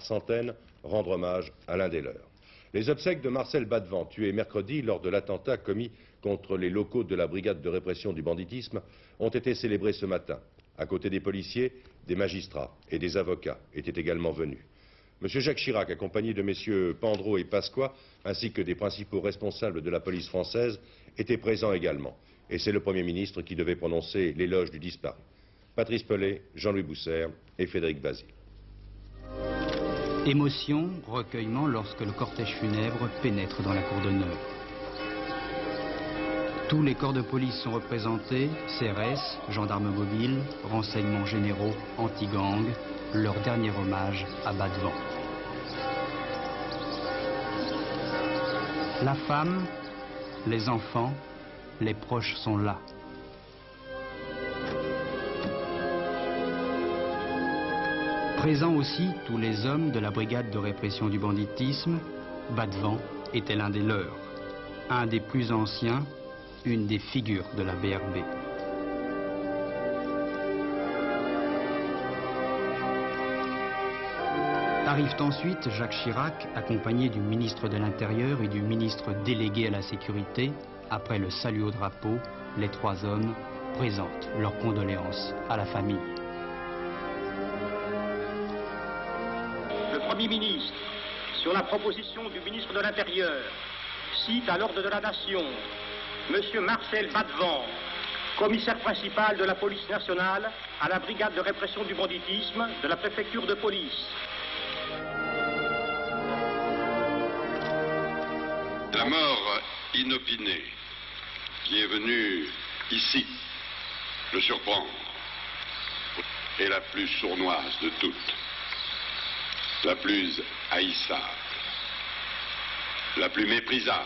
centaines rendre hommage à l'un des leurs. Les obsèques de Marcel Badevant, tué mercredi lors de l'attentat commis contre les locaux de la brigade de répression du banditisme, ont été célébrées ce matin. À côté des policiers, des magistrats et des avocats étaient également venus. M. Jacques Chirac, accompagné de messieurs Pandreau et Pasqua, ainsi que des principaux responsables de la police française, était présent également. Et c'est le Premier ministre qui devait prononcer l'éloge du disparu. Patrice Pellet, Jean-Louis Bousser et Frédéric Bazille. Émotion, recueillement lorsque le cortège funèbre pénètre dans la cour d'honneur. Tous les corps de police sont représentés, CRS, gendarmes mobiles, renseignements généraux, anti-gang, leur dernier hommage à Badevant. La femme, les enfants, les proches sont là. Présents aussi tous les hommes de la brigade de répression du banditisme, Badevant était l'un des leurs, un des plus anciens, une des figures de la BRB. Arrivent ensuite Jacques Chirac, accompagné du ministre de l'Intérieur et du ministre délégué à la Sécurité. Après le salut au drapeau, les trois hommes présentent leurs condoléances à la famille. Le Premier ministre, sur la proposition du ministre de l'Intérieur, cite à l'ordre de la Nation M. Marcel Badevant, commissaire principal de la police nationale à la brigade de répression du banditisme de la préfecture de police. La mort inopinée qui est venue ici le surprendre est la plus sournoise de toutes, la plus haïssable, la plus méprisable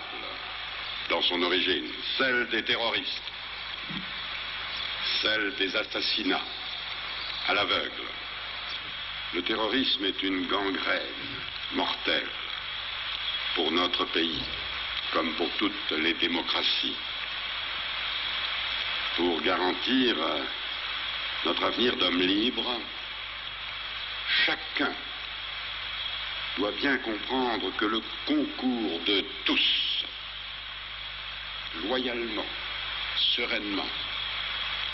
dans son origine, celle des terroristes, celle des assassinats à l'aveugle. Le terrorisme est une gangrène mortelle pour notre pays, comme pour toutes les démocraties. Pour garantir notre avenir d'homme libre, chacun doit bien comprendre que le concours de tous, loyalement, sereinement,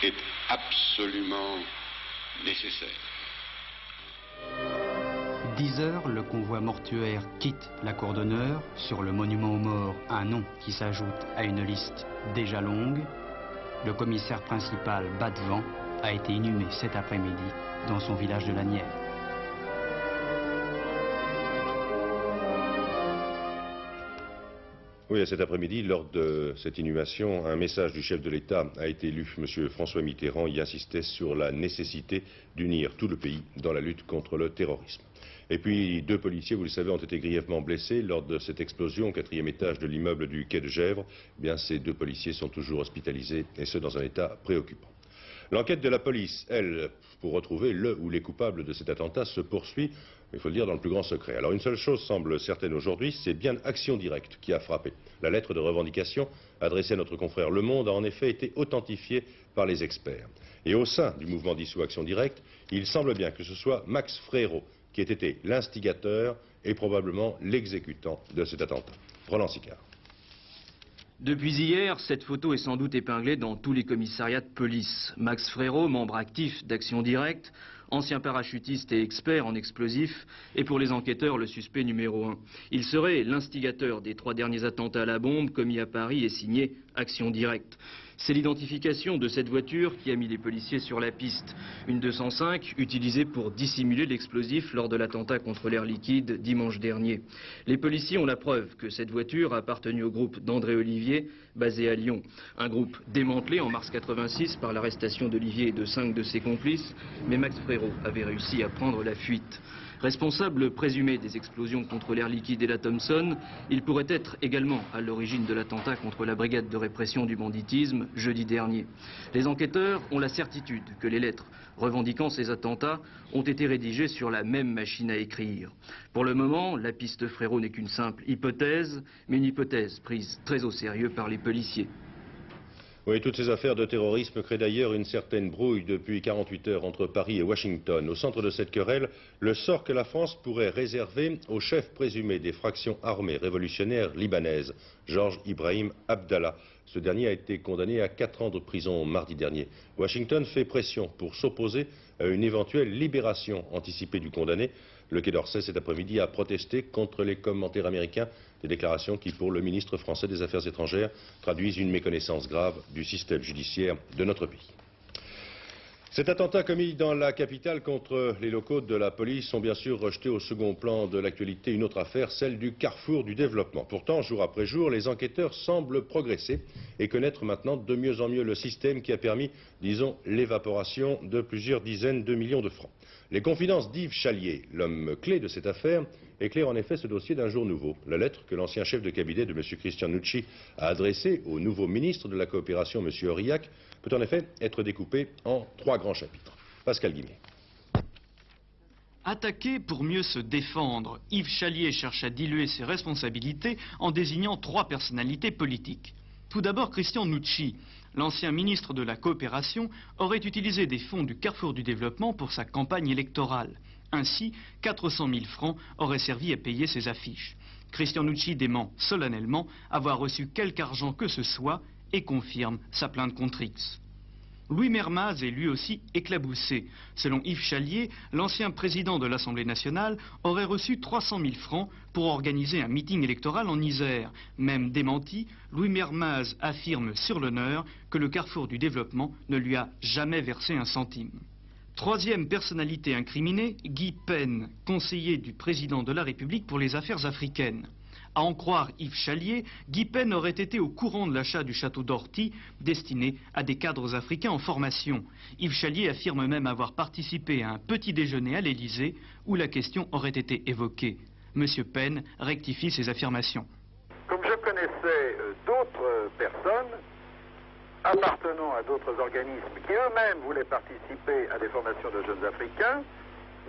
est absolument nécessaire. 10 heures, le convoi mortuaire quitte la cour d'honneur. Sur le monument aux morts, un nom qui s'ajoute à une liste déjà longue. Le commissaire principal Badevant a été inhumé cet après-midi dans son village de la Nièvre. Oui, cet après-midi, lors de cette inhumation, un message du chef de l'État a été lu. M. François Mitterrand y insistait sur la nécessité d'unir tout le pays dans la lutte contre le terrorisme. Et puis, 2 policiers, vous le savez, ont été grièvement blessés lors de cette explosion au 4e étage de l'immeuble du quai de Gesvres. Eh bien, ces 2 policiers sont toujours hospitalisés, et ce, dans un état préoccupant. L'enquête de la police, elle, pour retrouver le ou les coupables de cet attentat, se poursuit, il faut le dire, dans le plus grand secret. Alors, une seule chose semble certaine aujourd'hui, c'est bien Action Directe qui a frappé. La lettre de revendication adressée à notre confrère Le Monde a en effet été authentifiée par les experts. Et au sein du mouvement dissous Action Directe, il semble bien que ce soit Max Frérot qui ait été l'instigateur et probablement l'exécutant de cet attentat. Roland Sicard. Depuis hier, cette photo est sans doute épinglée dans tous les commissariats de police. Max Frérot, membre actif d'Action Directe, ancien parachutiste et expert en explosifs, est pour les enquêteurs le suspect numéro 1. Il serait l'instigateur des 3 derniers attentats à la bombe commis à Paris et signé Action Directe. C'est l'identification de cette voiture qui a mis les policiers sur la piste. Une 205 utilisée pour dissimuler l'explosif lors de l'attentat contre l'Air Liquide dimanche dernier. Les policiers ont la preuve que cette voiture a appartenu au groupe d'André Olivier, basé à Lyon. Un groupe démantelé en mars 86 par l'arrestation d'Olivier et de 5 de ses complices, mais Max Frérot avait réussi à prendre la fuite. Responsable présumé des explosions contre l'Air Liquide et la Thomson, il pourrait être également à l'origine de l'attentat contre la brigade de répression du banditisme jeudi dernier. Les enquêteurs ont la certitude que les lettres revendiquant ces attentats ont été rédigées sur la même machine à écrire. Pour le moment, la piste Frérot n'est qu'une simple hypothèse, mais une hypothèse prise très au sérieux par les policiers. Oui, toutes ces affaires de terrorisme créent d'ailleurs une certaine brouille depuis 48 heures entre Paris et Washington. Au centre de cette querelle, le sort que la France pourrait réserver au chef présumé des fractions armées révolutionnaires libanaises, Georges Ibrahim Abdallah. Ce dernier a été condamné à 4 ans de prison mardi dernier. Washington fait pression pour s'opposer à une éventuelle libération anticipée du condamné. Le Quai d'Orsay cet après-midi a protesté contre les commentaires américains, des déclarations qui, pour le ministre français des Affaires étrangères, traduisent une méconnaissance grave du système judiciaire de notre pays. Cet attentat commis dans la capitale contre les locaux de la police sont bien sûr rejetés au second plan de l'actualité. Une autre affaire, celle du carrefour du développement. Pourtant, jour après jour, les enquêteurs semblent progresser et connaître maintenant de mieux en mieux le système qui a permis, disons, l'évaporation de plusieurs dizaines de millions de francs. Les confidences d'Yves Chalier, l'homme clé de cette affaire, éclairent en effet ce dossier d'un jour nouveau. La lettre que l'ancien chef de cabinet de M. Cristianucci a adressée au nouveau ministre de la Coopération, M. Aurillac, peut en effet être découpée en 3 grands chapitres. Pascal Guimet. Attaqué pour mieux se défendre, Yves Chalier cherche à diluer ses responsabilités en désignant 3 personnalités politiques. Tout d'abord, Christian Nucci, l'ancien ministre de la Coopération, aurait utilisé des fonds du Carrefour du Développement pour sa campagne électorale. Ainsi, 400 000 francs auraient servi à payer ses affiches. Christian Nucci dément solennellement avoir reçu quelque argent que ce soit et confirme sa plainte contre X. Louis Mermaz est lui aussi éclaboussé. Selon Yves Chalier, l'ancien président de l'Assemblée nationale aurait reçu 300 000 francs pour organiser un meeting électoral en Isère. Même démenti, Louis Mermaz affirme sur l'honneur que le Carrefour du Développement ne lui a jamais versé un centime. Troisième personnalité incriminée, Guy Pen, conseiller du président de la République pour les affaires africaines. À en croire Yves Chalier, Guy Pen aurait été au courant de l'achat du château d'Orty, destiné à des cadres africains en formation. Yves Chalier affirme même avoir participé à un petit déjeuner à l'Élysée où la question aurait été évoquée. Monsieur Pen rectifie ses affirmations. Comme je connaissais d'autres personnes appartenant à d'autres organismes qui eux-mêmes voulaient participer à des formations de jeunes Africains,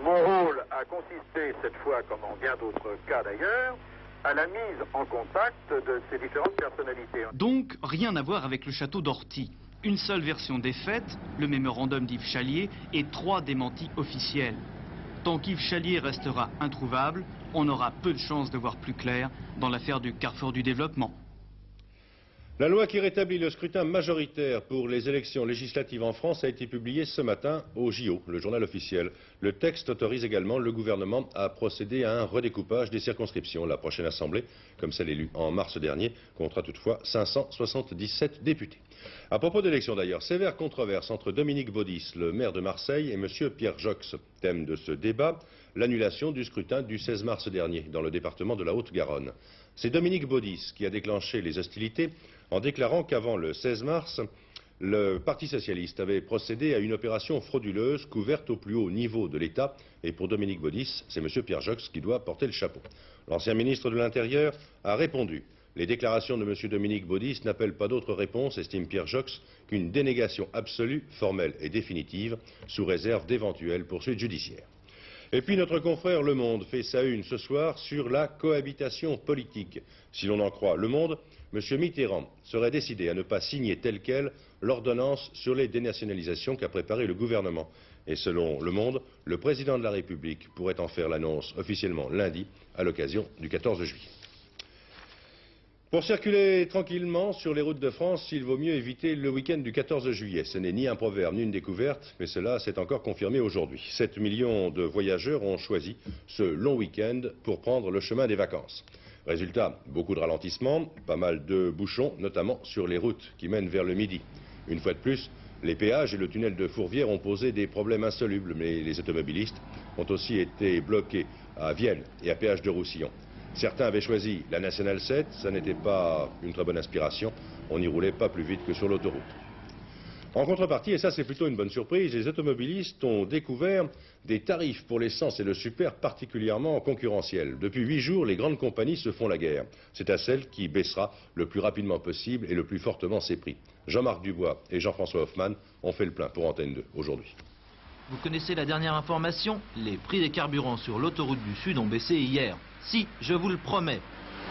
mon rôle a consisté cette fois, comme en bien d'autres cas d'ailleurs, à la mise en contact de ces différentes personnalités. Donc, rien à voir avec le château d'Orty. Une seule version des faits, le mémorandum d'Yves Chalier, et 3 démentis officiels. Tant qu'Yves Chalier restera introuvable, on aura peu de chances de voir plus clair dans l'affaire du Carrefour du Développement. La loi qui rétablit le scrutin majoritaire pour les élections législatives en France a été publiée ce matin au JO, le journal officiel. Le texte autorise également le gouvernement à procéder à un redécoupage des circonscriptions. La prochaine assemblée, comme celle élue en mars dernier, comptera toutefois 577 députés. À propos d'élections d'ailleurs, sévère controverse entre Dominique Baudis, le maire de Marseille, et M. Pierre Joxe. Thème de ce débat, l'annulation du scrutin du 16 mars dernier dans le département de la Haute-Garonne. C'est Dominique Baudis qui a déclenché les hostilités en déclarant qu'avant le 16 mars, le Parti socialiste avait procédé à une opération frauduleuse couverte au plus haut niveau de l'État. Et pour Dominique Baudis, c'est M. Pierre Joxe qui doit porter le chapeau. L'ancien ministre de l'Intérieur a répondu. Les déclarations de M. Dominique Baudis n'appellent pas d'autre réponse, estime Pierre Joxe, qu'une dénégation absolue, formelle et définitive, sous réserve d'éventuelles poursuites judiciaires. Et puis notre confrère Le Monde fait sa une ce soir sur la cohabitation politique. Si l'on en croit Le Monde, M. Mitterrand serait décidé à ne pas signer telle quelle l'ordonnance sur les dénationalisations qu'a préparé le gouvernement. Et selon Le Monde, le président de la République pourrait en faire l'annonce officiellement lundi à l'occasion du 14 juillet. Pour circuler tranquillement sur les routes de France, il vaut mieux éviter le week-end du 14 juillet. Ce n'est ni un proverbe ni une découverte, mais cela s'est encore confirmé aujourd'hui. 7 millions de voyageurs ont choisi ce long week-end pour prendre le chemin des vacances. Résultat, beaucoup de ralentissements, pas mal de bouchons, notamment sur les routes qui mènent vers le Midi. Une fois de plus, les péages et le tunnel de Fourvière ont posé des problèmes insolubles, mais les automobilistes ont aussi été bloqués à Vienne et à Péage de Roussillon. Certains avaient choisi la Nationale 7, ça n'était pas une très bonne inspiration, on n'y roulait pas plus vite que sur l'autoroute. En contrepartie, et ça c'est plutôt une bonne surprise, les automobilistes ont découvert des tarifs pour l'essence et le super particulièrement concurrentiels. Depuis 8 jours, les grandes compagnies se font la guerre. C'est à celle qui baissera le plus rapidement possible et le plus fortement ses prix. Jean-Marc Dubois et Jean-François Hoffmann ont fait le plein pour Antenne 2 aujourd'hui. Vous connaissez la dernière information? Les prix des carburants sur l'autoroute du Sud ont baissé hier. Si, je vous le promets.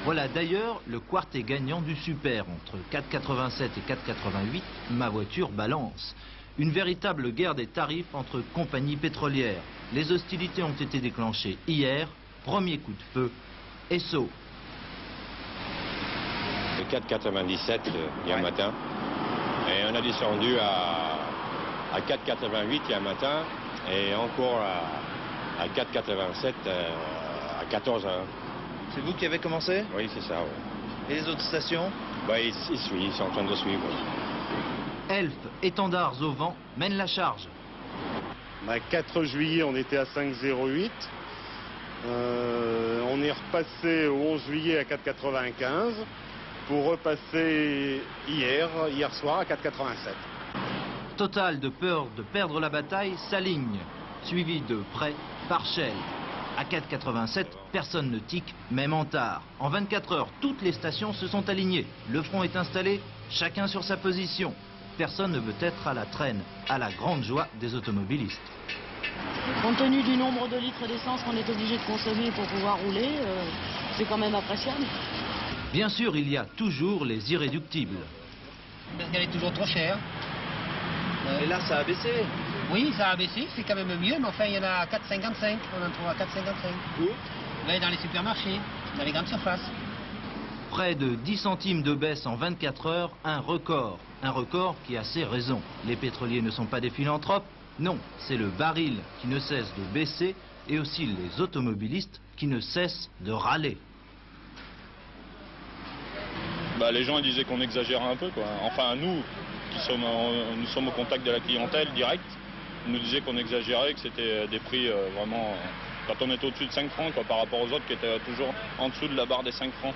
Voilà d'ailleurs le quartet gagnant du Super entre 4,87 et 4,88. Ma voiture balance. Une véritable guerre des tarifs entre compagnies pétrolières. Les hostilités ont été déclenchées hier. Premier coup de feu. Esso. Le 4,97 hier matin. Et on a descendu à 4,88 hier matin. Et encore à 4,87 à 14 heures. C'est vous qui avez commencé? Oui, c'est ça. Ouais. Et les autres stations? Bah, ils suivent, ils sont en train de suivre. Elf, étendards au vent, mène la charge. 4 juillet, on était à 5,08. On est repassé au 11 juillet à 4,95 pour repasser hier soir à 4,87. Total de peur de perdre la bataille s'aligne, suivi de près par Shell. À 4,87, personne ne tique, même en tard. En 24 heures, toutes les stations se sont alignées. Le front est installé, chacun sur sa position. Personne ne veut être à la traîne, à la grande joie des automobilistes. Compte tenu du nombre de litres d'essence qu'on est obligé de consommer pour pouvoir rouler, c'est quand même appréciable. Bien sûr, il y a toujours les irréductibles. Parce qu'elle est toujours trop chère. Et là, ça a baissé. Oui, ça a baissé, c'est quand même mieux, mais enfin, il y en a à 4,55. On en trouve à 4,55. Où? Oui, dans les supermarchés, dans les grandes surfaces. Près de 10 centimes de baisse en 24 heures, un record. Un record qui a ses raisons. Les pétroliers ne sont pas des philanthropes. Non, c'est le baril qui ne cesse de baisser et aussi les automobilistes qui ne cessent de râler. Les gens ils disaient qu'on exagérait un peu, quoi. Enfin, nous sommes au contact de la clientèle direct, ils nous disaient qu'on exagérait, que c'était des prix vraiment... Quand on était au-dessus de 5 francs, quoi, par rapport aux autres qui étaient toujours en dessous de la barre des 5 francs.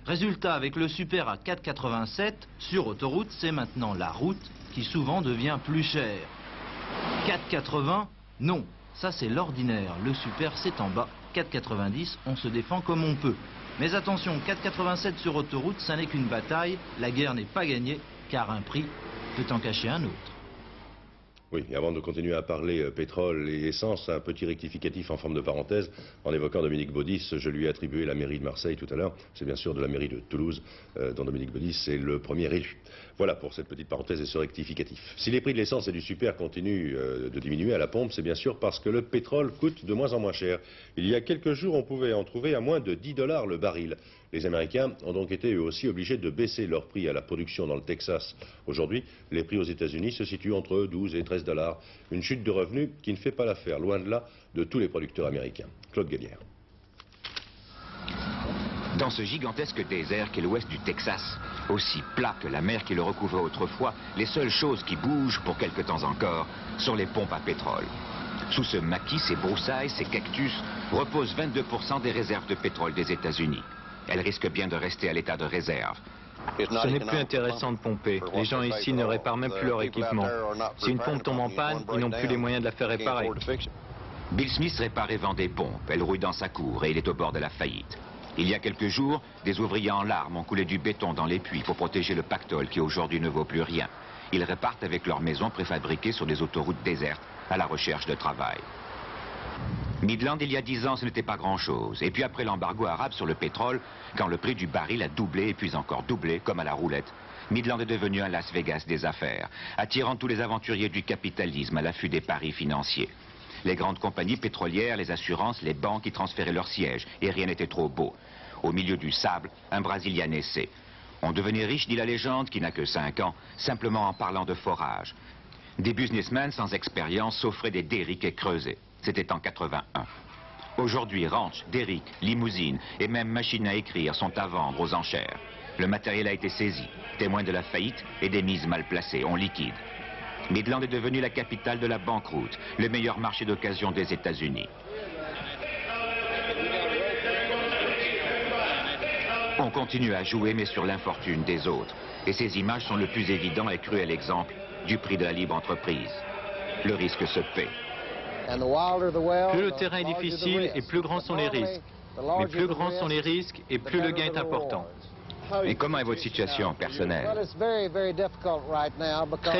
Résultat, avec le Super à 4,87, sur autoroute, c'est maintenant la route qui souvent devient plus chère. 4,80, non, ça c'est l'ordinaire. Le Super, c'est en bas. 4,90, on se défend comme on peut. Mais attention, 4,87 sur autoroute, ça n'est qu'une bataille. La guerre n'est pas gagnée, car un prix peut en cacher un autre. Oui, et avant de continuer à parler pétrole et essence, un petit rectificatif en forme de parenthèse. En évoquant Dominique Baudis, je lui ai attribué la mairie de Marseille tout à l'heure. C'est bien sûr de la mairie de Toulouse, dont Dominique Baudis est le premier élu. Voilà pour cette petite parenthèse et ce rectificatif. Si les prix de l'essence et du super continuent de diminuer à la pompe, c'est bien sûr parce que le pétrole coûte de moins en moins cher. Il y a quelques jours, on pouvait en trouver à moins de 10 $ le baril. Les Américains ont donc été eux aussi obligés de baisser leur prix à la production dans le Texas. Aujourd'hui, les prix aux États-Unis se situent entre 12 et 13 $. Une chute de revenus qui ne fait pas l'affaire, loin de là, de tous les producteurs américains. Claude Guélière. Dans ce gigantesque désert qu'est l'ouest du Texas, aussi plat que la mer qui le recouvrait autrefois, les seules choses qui bougent pour quelque temps encore sont les pompes à pétrole. Sous ce maquis, ces broussailles, ces cactus, reposent 22% des réserves de pétrole des États-Unis. Elles risquent bien de rester à l'état de réserve. Ce n'est plus intéressant de pomper. Les gens ici ne réparent même plus leur équipement. Si une pompe tombe en panne, ils n'ont plus les moyens de la faire réparer. Bill Smith répare et vend des pompes. Elles rouillent dans sa cour et il est au bord de la faillite. Il y a quelques jours, des ouvriers en larmes ont coulé du béton dans les puits pour protéger le pactole qui aujourd'hui ne vaut plus rien. Ils repartent avec leurs maisons préfabriquées sur des autoroutes désertes à la recherche de travail. Midland, il y a 10 ans, ce n'était pas grand-chose. Et puis après l'embargo arabe sur le pétrole, quand le prix du baril a doublé et puis encore doublé, comme à la roulette, Midland est devenu un Las Vegas des affaires, attirant tous les aventuriers du capitalisme à l'affût des paris financiers. Les grandes compagnies pétrolières, les assurances, les banques y transféraient leurs sièges, et rien n'était trop beau. Au milieu du sable, un Brésilien naissait. On devenait riche, dit la légende, qui n'a que 5 ans, simplement en parlant de forage. Des businessmen sans expérience s'offraient des derricks et creusaient. C'était en 81. Aujourd'hui, ranch, derrick, limousine et même machines à écrire sont à vendre aux enchères. Le matériel a été saisi, témoin de la faillite et des mises mal placées, on liquide. Midland est devenu la capitale de la banqueroute, le meilleur marché d'occasion des États-Unis. On continue à jouer, mais sur l'infortune des autres. Et ces images sont le plus évident et cruel exemple du prix de la libre entreprise. Le risque se paie. Plus le terrain est difficile et plus grands sont les risques. Mais plus grands sont les risques et plus le gain est important. Et comment est votre situation personnelle?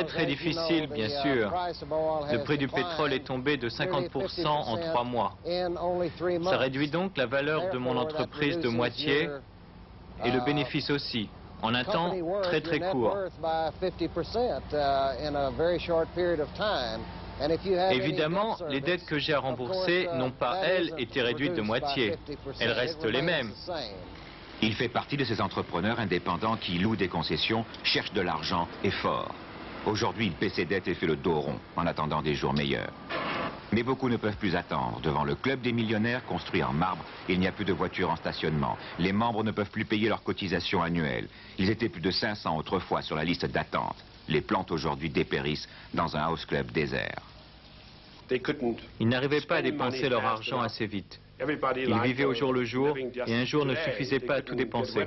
Très difficile, bien sûr. Le prix du pétrole est tombé de 50% en 3 mois. Ça réduit donc la valeur de mon entreprise de moitié et le bénéfice aussi, en un temps très court. Évidemment, les dettes que j'ai à rembourser n'ont pas, elles, été réduites de moitié. Elles restent les mêmes. Il fait partie de ces entrepreneurs indépendants qui louent des concessions, cherchent de l'argent et fort. Aujourd'hui, il paie ses dettes et fait le dos rond, en attendant des jours meilleurs. Mais beaucoup ne peuvent plus attendre. Devant le club des millionnaires construit en marbre, il n'y a plus de voitures en stationnement. Les membres ne peuvent plus payer leurs cotisations annuelles. Ils étaient plus de 500 autrefois sur la liste d'attente. Les plantes aujourd'hui dépérissent dans un house club désert. Ils n'arrivaient pas à dépenser leur argent assez vite. Ils vivaient au jour le jour et un jour ne suffisait pas à tout dépenser.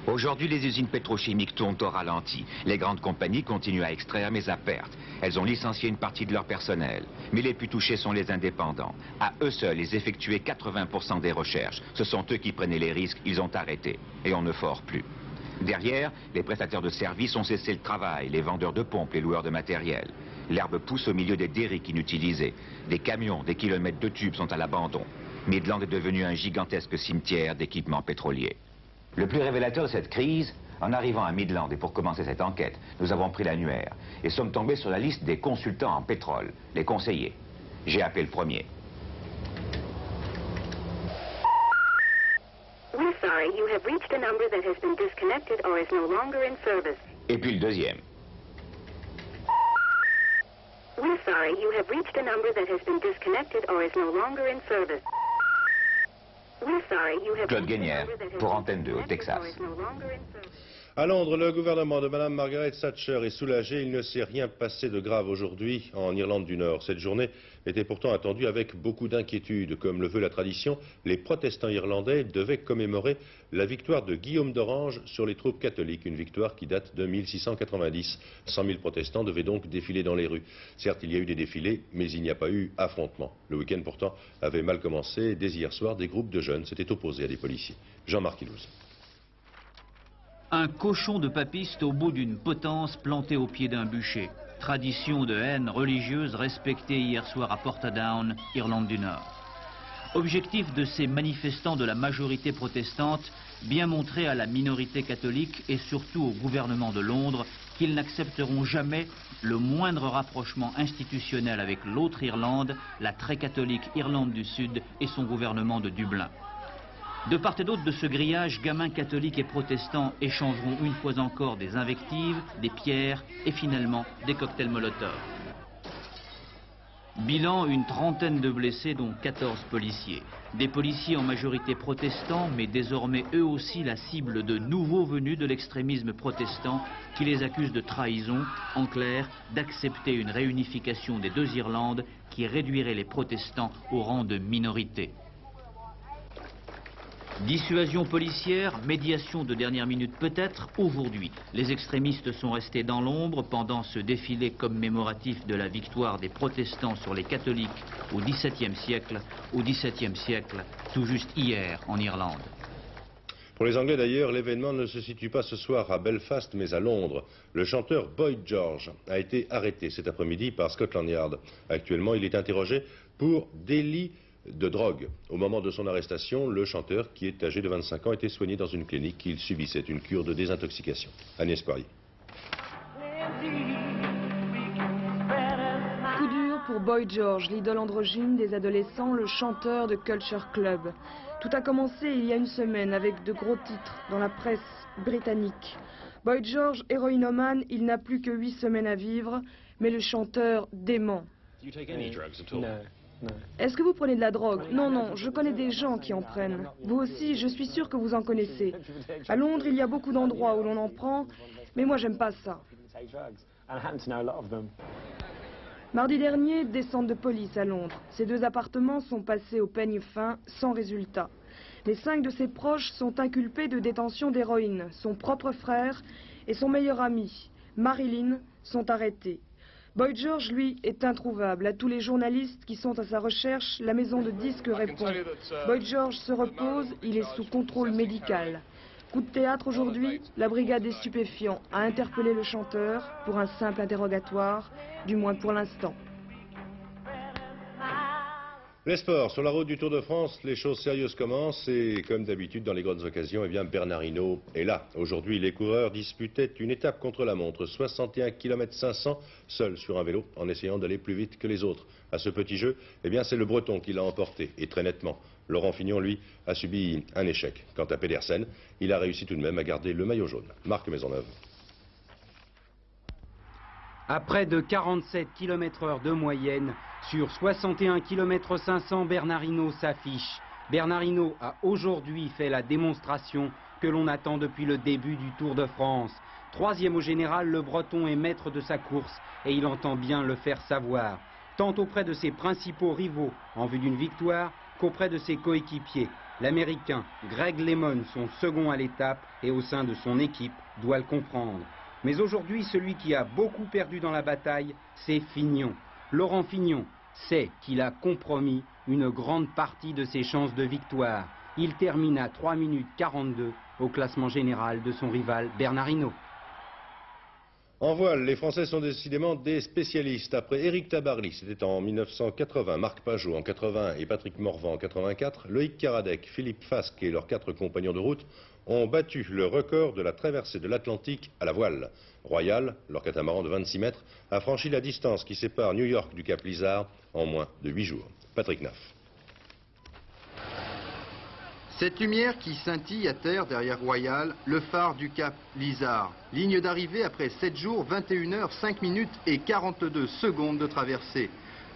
Aujourd'hui, les usines pétrochimiques tournent au ralenti. Les grandes compagnies continuent à extraire, mais à perte. Elles ont licencié une partie de leur personnel. Mais les plus touchés sont les indépendants. À eux seuls, ils effectuaient 80% des recherches. Ce sont eux qui prenaient les risques, ils ont arrêté. Et on ne fore plus. Derrière, les prestataires de services ont cessé le travail, les vendeurs de pompes, les loueurs de matériel. L'herbe pousse au milieu des derricks inutilisés. Des camions, des kilomètres de tubes sont à l'abandon. Midland est devenu un gigantesque cimetière d'équipements pétroliers. Le plus révélateur de cette crise, en arrivant à Midland et pour commencer cette enquête, nous avons pris l'annuaire et sommes tombés sur la liste des consultants en pétrole, les conseillers. J'ai appelé le premier. Et puis le deuxième. Claude Guénière, pour Antenne 2 au Texas. À Londres, le gouvernement de Mme Margaret Thatcher est soulagé. Il ne s'est rien passé de grave aujourd'hui en Irlande du Nord. Cette journée était pourtant attendue avec beaucoup d'inquiétude. Comme le veut la tradition, les protestants irlandais devaient commémorer la victoire de Guillaume d'Orange sur les troupes catholiques. Une victoire qui date de 1690. 100 000 protestants devaient donc défiler dans les rues. Certes, il y a eu des défilés, mais il n'y a pas eu affrontement. Le week-end pourtant avait mal commencé. Dès hier soir, des groupes de jeunes s'étaient opposés à des policiers. Jean-Marc Ilouz. Un cochon de papiste au bout d'une potence planté au pied d'un bûcher. Tradition de haine religieuse respectée hier soir à Portadown, Irlande du Nord. Objectif de ces manifestants de la majorité protestante, bien montrer à la minorité catholique et surtout au gouvernement de Londres qu'ils n'accepteront jamais le moindre rapprochement institutionnel avec l'autre Irlande, la très catholique Irlande du Sud et son gouvernement de Dublin. De part et d'autre de ce grillage, gamins catholiques et protestants échangeront une fois encore des invectives, des pierres et finalement des cocktails Molotov. Bilan, une trentaine de blessés dont 14 policiers. Des policiers en majorité protestants, mais désormais eux aussi la cible de nouveaux venus de l'extrémisme protestant qui les accusent de trahison, en clair, d'accepter une réunification des deux Irlandes qui réduirait les protestants au rang de minorité. Dissuasion policière, médiation de dernière minute peut-être, aujourd'hui. Les extrémistes sont restés dans l'ombre pendant ce défilé commémoratif de la victoire des protestants sur les catholiques au XVIIe siècle, tout juste hier en Irlande. Pour les Anglais d'ailleurs, l'événement ne se situe pas ce soir à Belfast mais à Londres. Le chanteur Boy George a été arrêté cet après-midi par Scotland Yard. Actuellement, il est interrogé pour délit de drogue. Au moment de son arrestation, le chanteur, qui est âgé de 25 ans, était soigné dans une clinique. Il subissait une cure de désintoxication. Agnès Poirier. Coup dur pour Boy George, l'idole androgyne des adolescents, le chanteur de Culture Club. Tout a commencé il y a une semaine avec de gros titres dans la presse britannique. Boy George, héroïnomane, il n'a plus que 8 semaines à vivre, mais le chanteur dément. Est-ce que vous prenez de la drogue? Non, non, je connais des gens qui en prennent. Vous aussi, je suis sûr que vous en connaissez. À Londres, il y a beaucoup d'endroits où l'on en prend, mais moi, j'aime pas ça. Mardi dernier, descente de police à Londres. Ces 2 appartements sont passés au peigne fin, sans résultat. Les 5 de ses proches sont inculpés de détention d'héroïne. Son propre frère et son meilleur ami, Marilyn, sont arrêtés. Boy George, lui, est introuvable. À tous les journalistes qui sont à sa recherche, la maison de disques répond. Boy George se repose, il est sous contrôle médical. Coup de théâtre aujourd'hui, la brigade des stupéfiants a interpellé le chanteur pour un simple interrogatoire, du moins pour l'instant. Les sports, sur la route du Tour de France, les choses sérieuses commencent et comme d'habitude dans les grandes occasions, eh bien Bernard Hinault est là. Aujourd'hui, les coureurs disputaient une étape contre la montre, 61 km 500, seul sur un vélo, en essayant d'aller plus vite que les autres. À ce petit jeu, eh bien c'est le Breton qui l'a emporté, et très nettement. Laurent Fignon, lui, a subi un échec. Quant à Pedersen, il a réussi tout de même à garder le maillot jaune. Marc Maisonneuve. À près de 47 km/h de moyenne, sur 61 km 500, Bernard Hinault s'affiche. Bernard Hinault a aujourd'hui fait la démonstration que l'on attend depuis le début du Tour de France. Troisième au général, le Breton est maître de sa course et il entend bien le faire savoir, tant auprès de ses principaux rivaux en vue d'une victoire qu'auprès de ses coéquipiers. L'Américain Greg LeMond, son second à l'étape et au sein de son équipe, doit le comprendre. Mais aujourd'hui, celui qui a beaucoup perdu dans la bataille, c'est Fignon. Laurent Fignon sait qu'il a compromis une grande partie de ses chances de victoire. Il termine à 3 minutes 42 au classement général de son rival Bernard Hinault. En voile, les Français sont décidément des spécialistes. Après Éric Tabarly, c'était en 1980, Marc Pajot en 80 et Patrick Morvan en 84, Loïc Karadec, Philippe Fasque et leurs 4 compagnons de route ont battu le record de la traversée de l'Atlantique à la voile. Royal, leur catamaran de 26 mètres, a franchi la distance qui sépare New York du Cap Lizard en moins de 8 jours. Patrick Naff. Cette lumière qui scintille à terre derrière Royal, le phare du Cap Lizard. Ligne d'arrivée après 7 jours, 21 heures, 5 minutes et 42 secondes de traversée.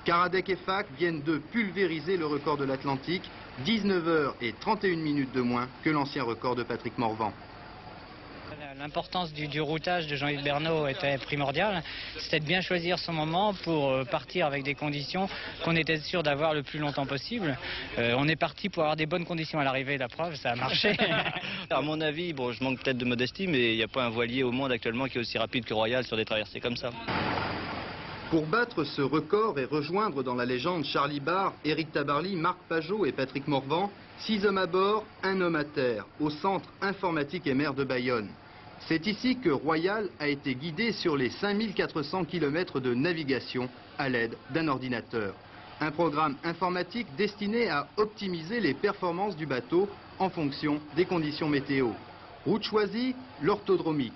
Karadec et Fac viennent de pulvériser le record de l'Atlantique, 19 heures et 31 minutes de moins que l'ancien record de Patrick Morvan. L'importance du routage de Jean-Yves Bernot était primordiale. C'était de bien choisir son moment pour partir avec des conditions qu'on était sûr d'avoir le plus longtemps possible. On est parti pour avoir des bonnes conditions à l'arrivée, la preuve, ça a marché. À mon avis, bon, je manque peut-être de modestie, mais il n'y a pas un voilier au monde actuellement qui est aussi rapide que Royal sur des traversées comme ça. Pour battre ce record et rejoindre dans la légende Charlie Barr, Éric Tabarly, Marc Pajot et Patrick Morvan, 6 hommes à bord, 1 homme à terre, au centre informatique et mer de Bayonne. C'est ici que Royal a été guidé sur les 5400 km de navigation à l'aide d'un ordinateur. Un programme informatique destiné à optimiser les performances du bateau en fonction des conditions météo. Route choisie, l'orthodromique.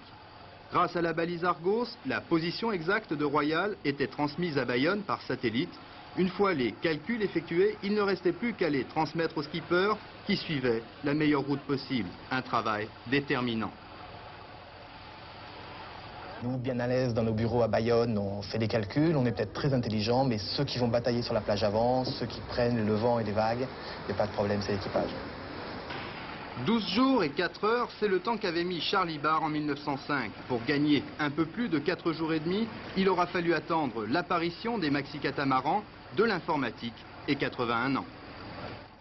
Grâce à la balise Argos, la position exacte de Royal était transmise à Bayonne par satellite. Une fois les calculs effectués, il ne restait plus qu'à les transmettre au skipper qui suivait la meilleure route possible. Un travail déterminant. Nous, bien à l'aise dans nos bureaux à Bayonne, on fait des calculs, on est peut-être très intelligents, mais ceux qui vont batailler sur la plage avant, ceux qui prennent le vent et les vagues, il n'y a pas de problème, c'est l'équipage. 12 jours et 4 heures, c'est le temps qu'avait mis Charlie Barr en 1905. Pour gagner un peu plus de 4 jours et demi, il aura fallu attendre l'apparition des maxi-catamarans, de l'informatique et 81 ans.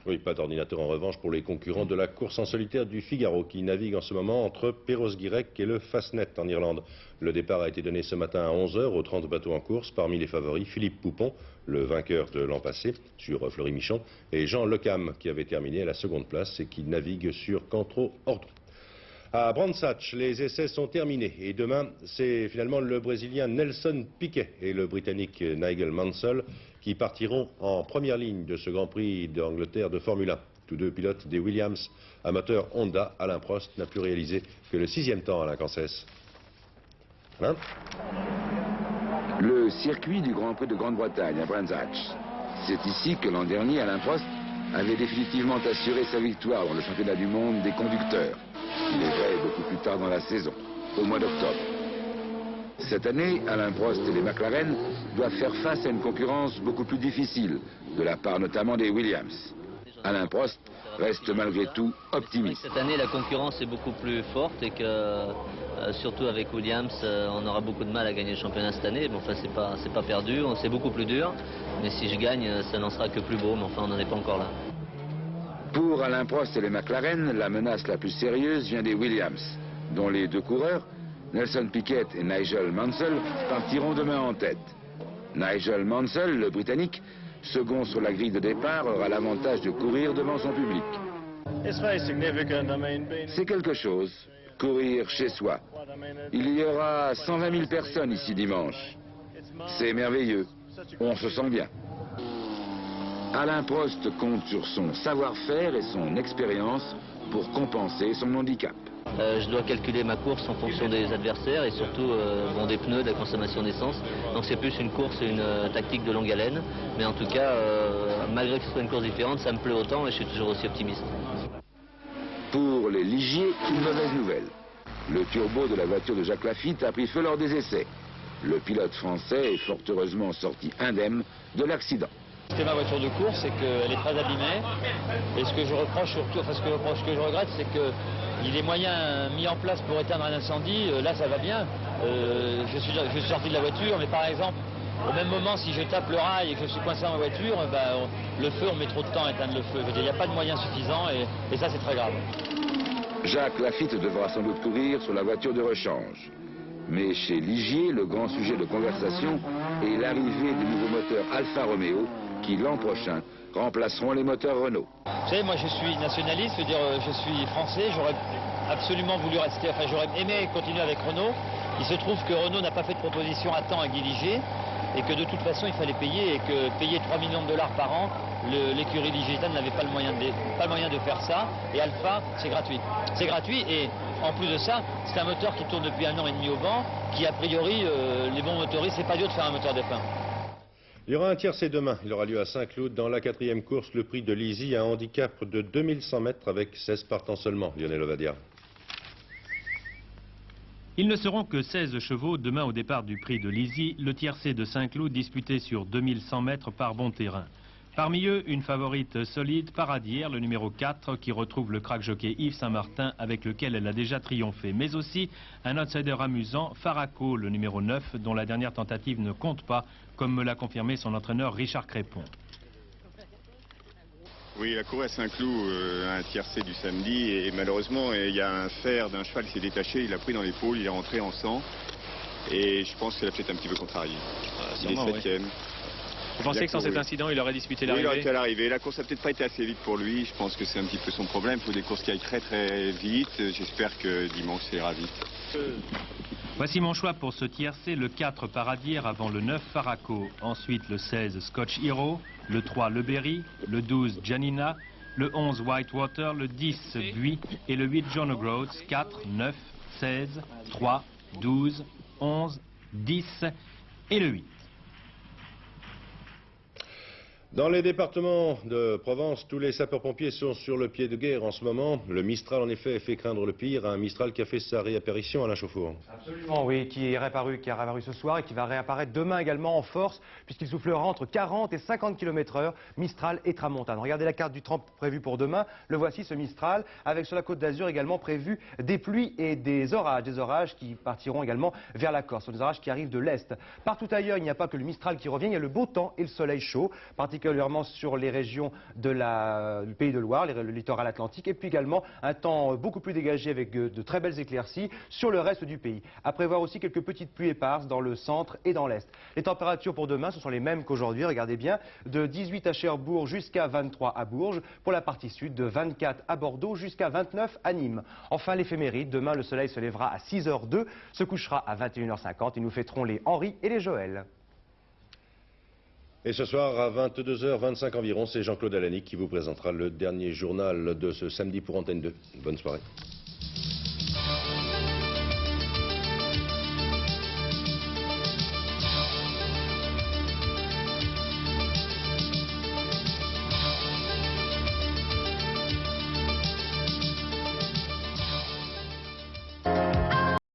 Oui, pas d'ordinateur en revanche pour les concurrents de la course en solitaire du Figaro qui navigue en ce moment entre Perros-Guirec et le Fastnet en Irlande. Le départ a été donné ce matin à 11 h aux 30 bateaux en course. Parmi les favoris, Philippe Poupon, le vainqueur de l'an passé sur Fleury-Michon, et Jean Lecam qui avait terminé à la seconde place et qui navigue sur Cantreau-Ordon. À Brands Hatch, les essais sont terminés et demain, c'est finalement le Brésilien Nelson Piquet et le Britannique Nigel Mansell qui partiront en première ligne de ce Grand Prix d'Angleterre de Formule 1. Tous deux pilotes des Williams à moteur Honda. Alain Prost n'a pu réaliser que le 6e temps, Alain Cancès. Alain ? Le circuit du Grand Prix de Grande-Bretagne à Brands Hatch. C'est ici que l'an dernier, Alain Prost avait définitivement assuré sa victoire dans le championnat du monde des conducteurs. Il est vrai beaucoup plus tard dans la saison, au mois d'octobre. Cette année, Alain Prost et les McLaren doivent faire face à une concurrence beaucoup plus difficile, de la part notamment des Williams. Alain Prost reste malgré tout optimiste. Cette année, la concurrence est beaucoup plus forte et que, surtout avec Williams, on aura beaucoup de mal à gagner le championnat cette année. Bon, enfin, c'est pas perdu, c'est beaucoup plus dur. Mais si je gagne, ça n'en sera que plus beau, mais enfin, on n'en est pas encore là. Pour Alain Prost et les McLaren, la menace la plus sérieuse vient des Williams, dont les 2 coureurs, Nelson Piquet et Nigel Mansell, partiront demain en tête. Nigel Mansell, le Britannique, second sur la grille de départ, aura l'avantage de courir devant son public. C'est quelque chose, courir chez soi. Il y aura 120 000 personnes ici dimanche. C'est merveilleux, on se sent bien. Alain Prost compte sur son savoir-faire et son expérience pour compenser son handicap. Je dois calculer ma course en fonction des adversaires et surtout des pneus, de la consommation d'essence. Donc c'est plus une course et une tactique de longue haleine. Mais en tout cas, malgré que ce soit une course différente, ça me plaît autant et je suis toujours aussi optimiste. Pour les Ligiers, une mauvaise nouvelle. Le turbo de la voiture de Jacques Laffite a pris feu lors des essais. Le pilote français est fort heureusement sorti indemne de l'accident. C'est ma voiture de course, c'est qu'elle est très abîmée. Et ce que je reproche surtout, enfin ce que je regrette, c'est que il est moyen mis en place pour éteindre un incendie. Là, ça va bien. Je suis sorti de la voiture, mais par exemple, au même moment, si je tape le rail et que je suis coincé dans ma voiture, le feu, on met trop de temps à éteindre le feu. Il n'y a pas de moyens suffisants et ça, c'est très grave. Jacques Laffite devra sans doute courir sur la voiture de rechange. Mais chez Ligier, le grand sujet de conversation est l'arrivée des nouveaux moteurs Alfa Romeo qui, l'an prochain, remplaceront les moteurs Renault. Vous savez, moi je suis nationaliste, je veux dire, je suis français, j'aurais absolument voulu rester, enfin j'aurais aimé continuer avec Renault. Il se trouve que Renault n'a pas fait de proposition à temps à Guy Ligier et que de toute façon il fallait payer et que payer 3 millions de dollars par an, l'écurie ligitane n'avait pas le moyen de faire ça et Alfa c'est gratuit. C'est gratuit et en plus de ça, c'est un moteur qui tourne depuis 1 an et demi au vent, qui a priori, les bons motoristes, c'est pas dur de faire un moteur F1. Il y aura un tiercé demain. Il aura lieu à Saint-Cloud dans la 4e course, le prix de l'Easy, à un handicap de 2100 mètres avec 16 partants seulement. Lionel Ovadia. Ils ne seront que 16 chevaux demain au départ du prix de l'Easy, le tiercé de Saint-Cloud disputé sur 2100 mètres par bon terrain. Parmi eux, une favorite solide, Paradière, le numéro 4, qui retrouve le crack jockey Yves Saint-Martin avec lequel elle a déjà triomphé. Mais aussi un outsider amusant, Faraco, le numéro 9, dont la dernière tentative ne compte pas, comme me l'a confirmé son entraîneur Richard Crépon. Oui, il a couru à Saint-Cloud un tiercé du samedi et malheureusement il y a un fer d'un cheval qui s'est détaché, il l'a pris dans l'épaule, il est rentré en sang et je pense qu'il a peut-être un petit peu contrarié. Il est 7e. Oui. Vous pensez que sans cet incident, il aurait disputé l'arrivée? Oui, il aurait été à l'arrivée. La course n'a peut-être pas été assez vite pour lui. Je pense que c'est un petit peu son problème. Il faut des courses qui aillent très très vite. J'espère que dimanche, ça ira vite. Voici mon choix pour ce tiercé, le 4 Paradière avant le 9 Faraco. Ensuite le 16 Scotch Hero, le 3 Le Berry, le 12 Janina, le 11 Whitewater, le 10 Buis et le 8 John O'Groats. 4, 9, 16, 3, 12, 11, 10 et le 8. Dans les départements de Provence, tous les sapeurs-pompiers sont sur le pied de guerre en ce moment. Le Mistral, en effet, fait craindre le pire. Un Mistral qui a fait sa réapparition à la Chauffour. Absolument, oui, qui a réapparu ce soir et qui va réapparaître demain également en force, puisqu'il soufflera entre 40 et 50 km/h, Mistral et Tramontane. Regardez la carte du temps prévue pour demain. Le voici, ce Mistral, avec sur la Côte d'Azur également prévu des pluies et des orages qui partiront également vers la Corse. Ce sont des orages qui arrivent de l'Est. Partout ailleurs, il n'y a pas que le Mistral qui revient, il y a le beau temps et le soleil chaud, particulièrement sur les régions du Pays de Loire, le littoral atlantique, et puis également un temps beaucoup plus dégagé avec de très belles éclaircies sur le reste du pays. À prévoir aussi quelques petites pluies éparses dans le centre et dans l'est. Les températures pour demain, ce sont les mêmes qu'aujourd'hui, regardez bien, de 18 à Cherbourg jusqu'à 23 à Bourges, pour la partie sud, de 24 à Bordeaux jusqu'à 29 à Nîmes. Enfin, l'éphéméride, demain le soleil se lèvera à 6h02, se couchera à 21h50 et nous fêterons les Henri et les Joël. Et ce soir, à 22h25 environ, c'est Jean-Claude Alanic qui vous présentera le dernier journal de ce samedi pour Antenne 2. Bonne soirée.